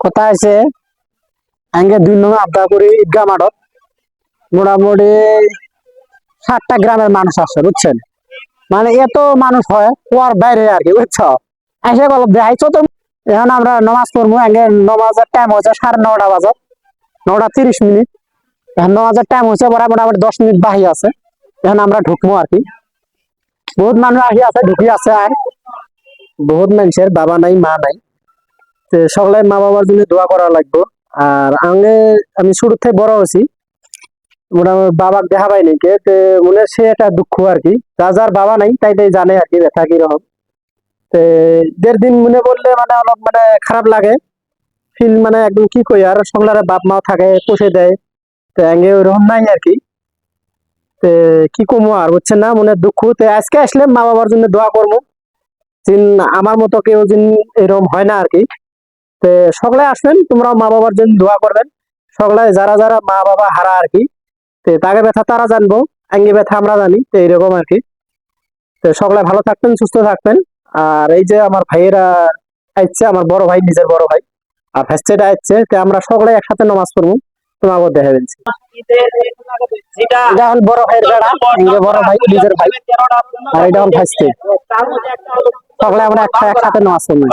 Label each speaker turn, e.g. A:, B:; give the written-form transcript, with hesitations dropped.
A: কথা আছে আগে 2 নং আবদা করি ঈদগাহ মাঠত মোটামুটি 7টা গ্রামের মানুষ আছে বুঝছেন। মানে এত মানুষ হয় কুয়ার বাইরে আর কি বুঝছো। এসে বলো দেখাইছো তো। এখন আমরা নামাজ পড়বো, আগে নামাজের টাইম হচ্ছে 9:30 বাজে, 9:30। এখন নামাজের টাইম হচ্ছে মোটামুটি 10 মিনিট বাকি আছে। এখন আমরা ঢুকবো আর কি। বহুত মানুষ আহি আছে, ঢুকি আছে। আর বহুত মানুষের বাবা নাই মা নাই, তো সকলে মা বাবার জন্য দোয়া করা লাগবে। আর আমি শুরু থেকে বড় হয়েছি, মোটামুটি বাবার দেখা পাই নাকি, মনে সে একটা দুঃখ আর কি। যার বাবা নাই তাই জানে আর কি ব্যথা কিরকম। তো 1.5 দিন মনে পড়লে মানে অলপ মানে খারাপ লাগে, ফিল মানে একদম কি কই আর সংসারে বাপ মা থাকে পুষে দেয়, তো আগে ওইরকম নাই আর কি। তো কি কমো আর বুঝছেন না, মনে দুঃখ। তো আজকে আসলে মা বাবার জন্য দোয়া করবো, যিন আমার মতো কেউ যিন এরকম হয় না আর কি। তো সকলে আসবেন, তোমরাও মা বাবার জন্য দোয়া করবেন। সকলে যারা যারা মা বাবা হারা আর কি, তো তাকে ব্যথা তারা জানবো, আঙ্গি ব্যথা আমরা জানি, তো এইরকম আর কি। তো সকলে ভালো থাকবেন, সুস্থ থাকবেন। আর এই যে আমার ভাইয়েরা আসছে, আমার বড় ভাই, নিজের বড় ভাই, আর ভাইস্টেটা আসছে, তো আমরা সকলে একসাথে নামাজ পড়বো। তোমাকে দেখা যাচ্ছে এটা হল বড় ভাইয়ের বেড়া, বড় ভাই নিজের ভাই, আর এটা হল ভাইস্টে। সকলে আমরা একসাথে নামাজ পড়বো।